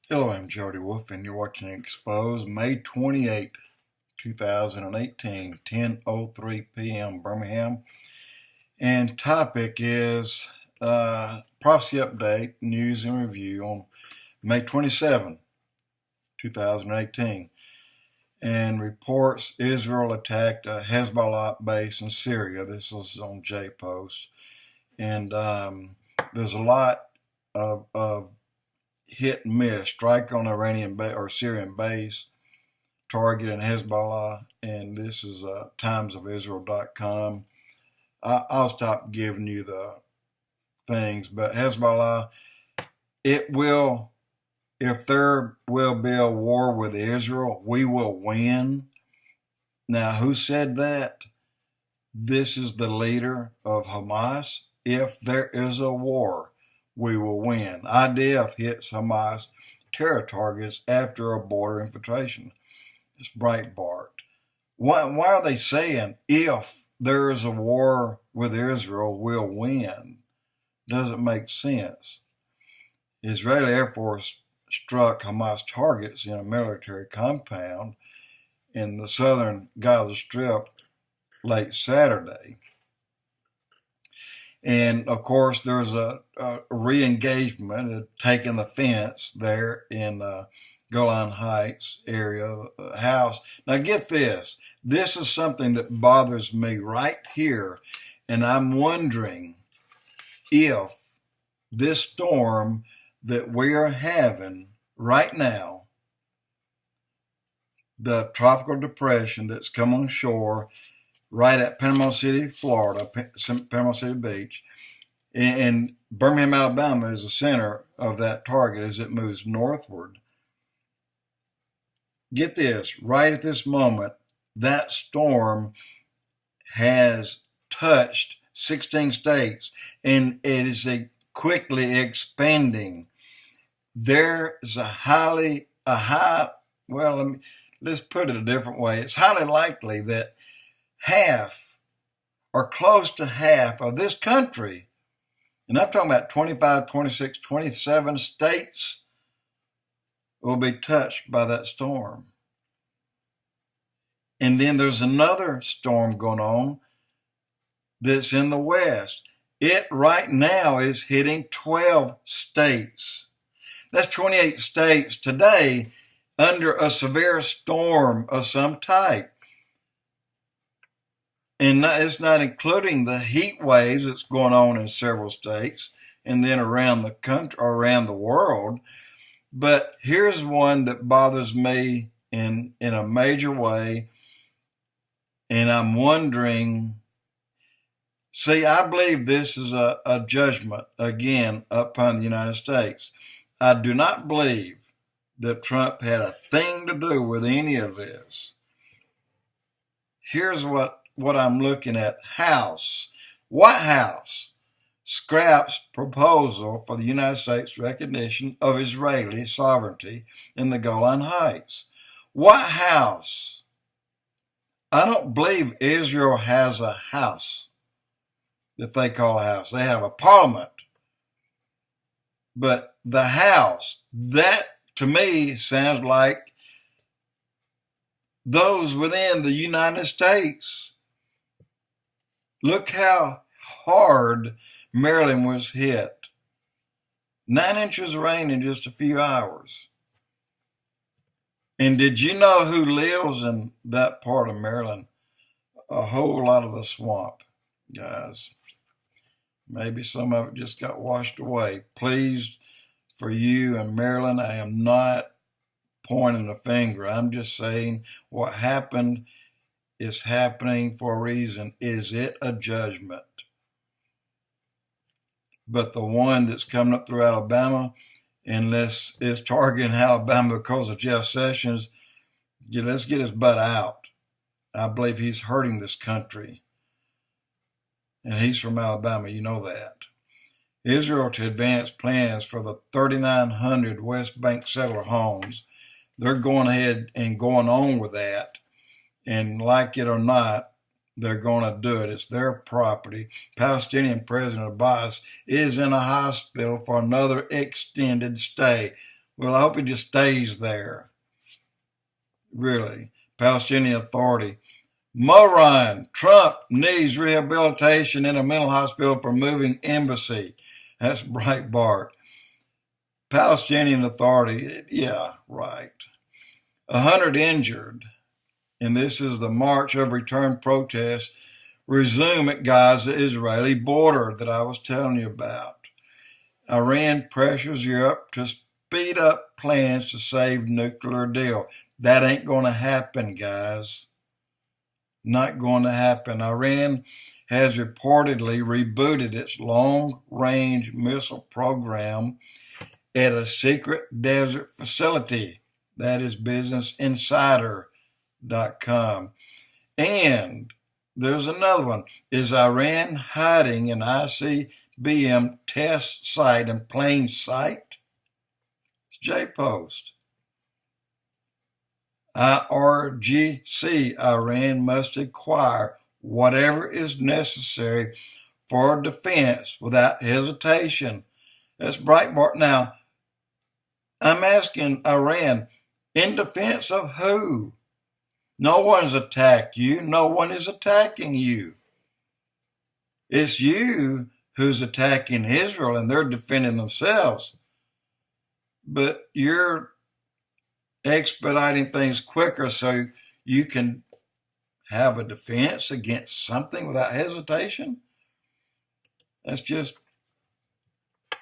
Hello, I'm Jody Wolf, and you're watching Expoz, May 28, 2018, 10:03 p.m. Birmingham. And topic is prophecy update, news and review on May 27, 2018. And reports Israel attacked a Hezbollah base in Syria. This is on J-Post. And there's a lot of hit and miss, strike on Iranian or Syrian base, targeting Hezbollah, and this is timesofisrael.com. I'll stop giving you the things, but Hezbollah, it will, if there will be a war with Israel, we will win. Now, who said that? This is the leader of Hamas. If there is a war, we will win. IDF hits Hamas terror targets after a border infiltration. It's Breitbart. Why are they saying if there is a war with Israel, we'll win? Doesn't make sense. Israeli Air Force struck Hamas targets in a military compound in the southern Gaza Strip late Saturday. And of course, there's a re-engagement, taking the fence there in Golan Heights area house. Now get this. This is something that bothers me right here. And I'm wondering if this storm that we are having right now, the tropical depression that's come on shore right at Panama City, Florida, Panama City Beach, and Birmingham, Alabama is the center of that target as it moves northward. Get this, right at this moment, that storm has touched 16 states, and it is quickly expanding. There is let's put it a different way. It's highly likely that half or close to half of this country, and I'm talking about 25, 26, 27 states, will be touched by that storm. And then there's another storm going on that's in the west. It right now is hitting 12 states. That's 28 states today under a severe storm of some type. And it's not including the heat waves that's going on in several states and then around the country, around the world. But here's one that bothers me in a major way. And I'm wondering, I believe this is a judgment, again, upon the United States. I do not believe that Trump had a thing to do with any of this. Here's what I'm looking at. White House scraps proposal for the United States recognition of Israeli sovereignty in the Golan Heights. White House. I don't believe Israel has a house that they call a house. They have a parliament. But the house, that to me sounds like those within the United States. Look how hard Maryland was hit. 9 inches of rain in just a few hours. And did you know who lives in that part of Maryland? A whole lot of the swamp, guys. Maybe some of it just got washed away. Please, for you in Maryland, I am not pointing a finger. I'm just saying what happened is happening for a reason. Is it a judgment? But the one that's coming up through Alabama, unless it's targeting Alabama because of Jeff Sessions, let's get his butt out. I believe he's hurting this country. And he's from Alabama, you know that. Israel to advance plans for the 3,900 West Bank settler homes. They're going ahead and going on with that. And like it or not, they're going to do it. It's their property. Palestinian President Abbas is in a hospital for another extended stay. Well, I hope he just stays there. Really. Palestinian Authority. Moran, Trump needs rehabilitation in a mental hospital for moving embassy. That's Breitbart. Palestinian Authority, yeah, right. 100 injured. And this is the March of Return protests resume at Gaza-Israeli border that I was telling you about. Iran pressures Europe to speed up plans to save nuclear deal. That ain't going to happen, guys. Not going to happen. Iran has reportedly rebooted its long-range missile program at a secret desert facility. That is BusinessInsider.com. And there's another one. Is Iran hiding an ICBM test site in plain sight? It's J-Post. IRGC, Iran must acquire whatever is necessary for defense without hesitation. That's Breitbart. Now, I'm asking Iran, in defense of who? No one's attacked you. No one is attacking you. It's you who's attacking Israel, and they're defending themselves. But you're expediting things quicker so you can have a defense against something without hesitation. That's just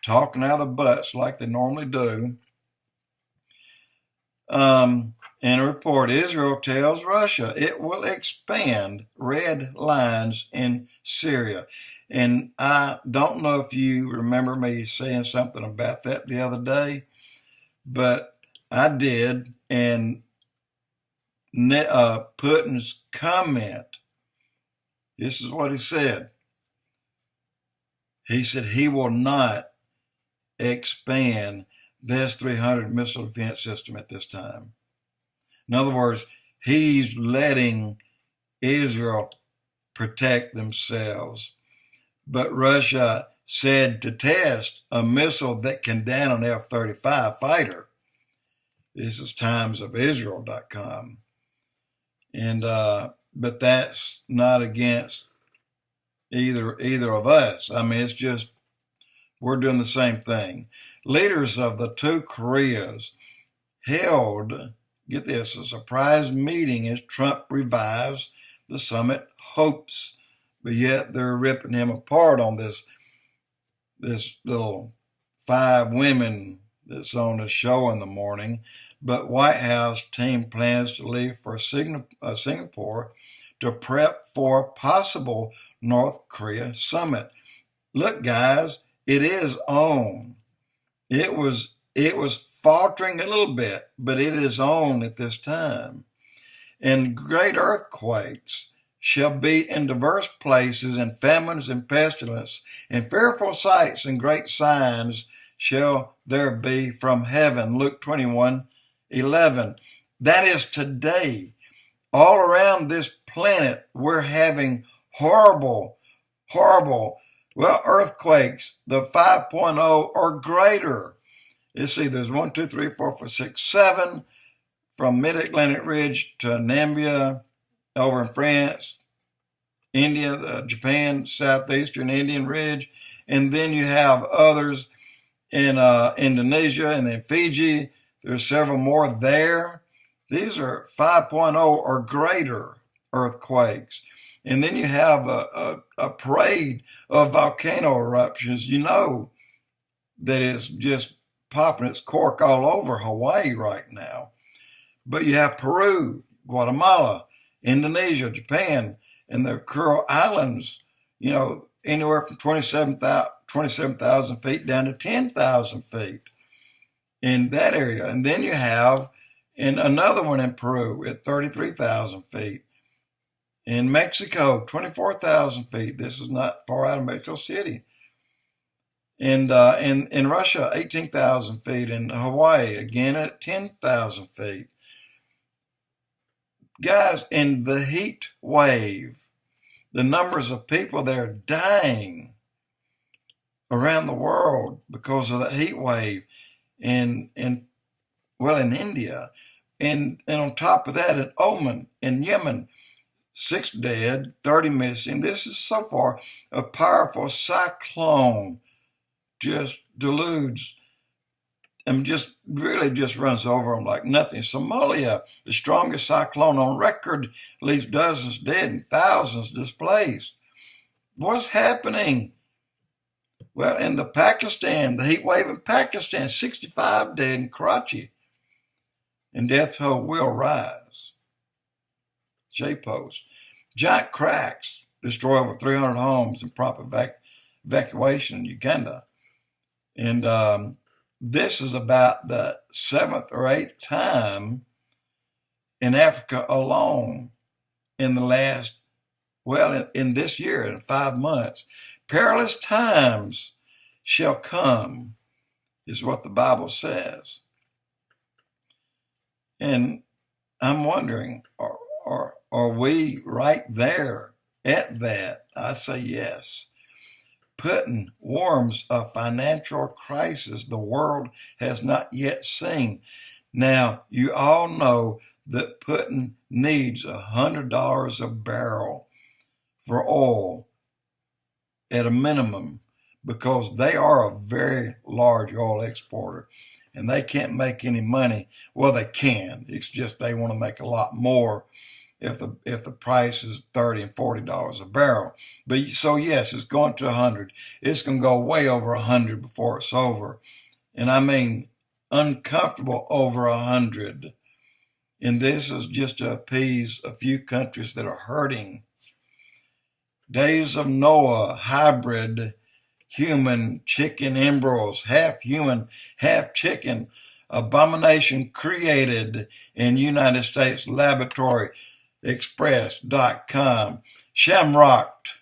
talking out of butts like they normally do. In a report, Israel tells Russia it will expand red lines in Syria. And I don't know if you remember me saying something about that the other day, but I did. And Putin's comment, this is what he said. He said he will not expand the S-300 missile defense system at this time. In other words, he's letting Israel protect themselves. But Russia said to test a missile that can down an F-35 fighter. This is timesofisrael.com. And but that's not against either of us. I mean, it's just we're doing the same thing. Leaders of the two Koreas held, get this, a surprise meeting as Trump revives the summit hopes, but yet they're ripping him apart on this little 5 women that's on the show in the morning. But White House team plans to leave for Singapore to prep for a possible North Korea summit. Look, guys, it is on. It was faltering a little bit, but it is on at this time. And great earthquakes shall be in diverse places, and famines and pestilence, and fearful sights and great signs shall there be from heaven. Luke 21:11. That is today. All around this planet, we're having horrible, earthquakes. The 5.0 or greater. You see, there's 1, 2, 3, 4, 5, 6, 7 from Mid-Atlantic Ridge to Namibia, over in France, India, Japan, southeastern Indian Ridge, and then you have others in Indonesia and then Fiji. There's several more there. These are 5.0 or greater earthquakes. And then you have a parade of volcano eruptions. You know that it's just popping its cork all over Hawaii right now. But you have Peru, Guatemala, Indonesia, Japan, and the Kuril Islands, you know, anywhere from 27,000 feet down to 10,000 feet in that area. And then you have another one in Peru at 33,000 feet. In Mexico, 24,000 feet. This is not far out of Mexico City. And in Russia, 18,000 feet. In Hawaii, again at 10,000 feet. Guys, in the heat wave, the numbers of people that are dying around the world because of the heat wave, and well, in India. And on top of that, in Oman, in Yemen, 6 dead, 30 missing. This is so far a powerful cyclone, just deludes and just really just runs over them like nothing. Somalia, the strongest cyclone on record, leaves dozens dead and thousands displaced. What's happening? Well, in the heat wave in Pakistan, 65 dead in Karachi, and death toll will rise. Expoz. Giant cracks destroy over 300 homes and prompt evacuation in Uganda. And this is about the 7th or 8th time in Africa alone in the last, well, in this year, in 5 months. Perilous times shall come, is what the Bible says. And I'm wondering, are we right there at that? I say yes. Putin warns a financial crisis the world has not yet seen. Now, you all know that Putin needs $100 a barrel for oil at a minimum, because they are a very large oil exporter and they can't make any money. Well, they can. It's just they want to make a lot more if the price is $30 and $40 a barrel. But so yes, it's going to 100. It's going to go way over 100 before it's over. And I mean uncomfortable over 100. And this is just to appease a few countries that are hurting. Days of Noah, hybrid, human, chicken embryos, half human, half chicken, abomination created in United States laboratory, Express.com. Shamrocked,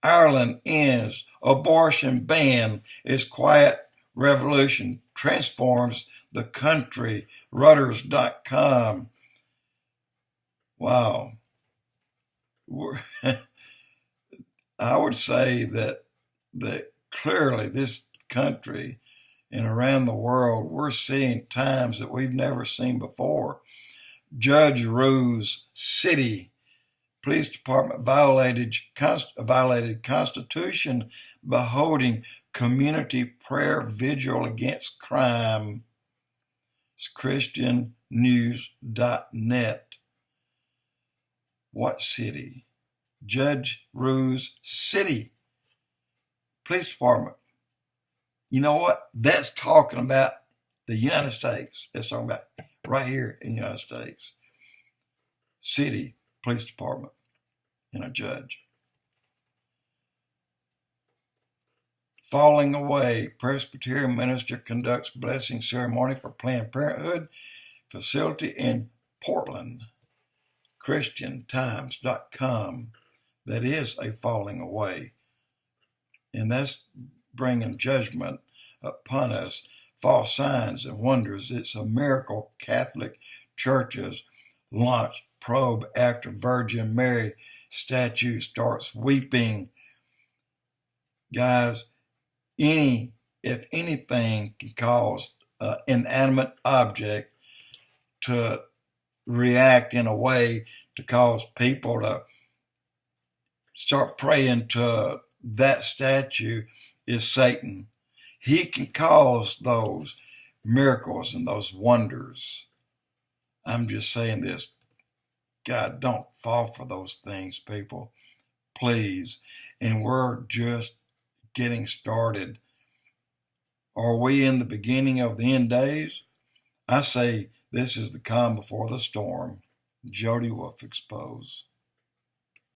Ireland ends, abortion ban is quiet revolution, transforms the country, Reuters.com. Wow. I would say that clearly this country and around the world, we're seeing times that we've never seen before. Judge Rue's city police department violated Constitution by holding community prayer vigil against crime. It's ChristianNews.net. What city? Judge Rue's city police department. You know what? That's talking about the United States. That's talking about right here in the United States. City police department and a judge. Falling away. Presbyterian minister conducts blessing ceremony for Planned Parenthood facility in Portland. ChristianTimes.com. That is a falling away. And that's bringing judgment upon us. False signs and wonders. It's a miracle. Catholic churches launch probe after Virgin Mary statue starts weeping. Guys, if anything can cause an inanimate object to react in a way to cause people to start praying to that statue, is Satan. He can cause those miracles and those wonders. I'm just saying this. God, don't fall for those things, people. Please. And we're just getting started. Are we in the beginning of the end days? I say this is the calm before the storm. Jody Wolf, Expoz.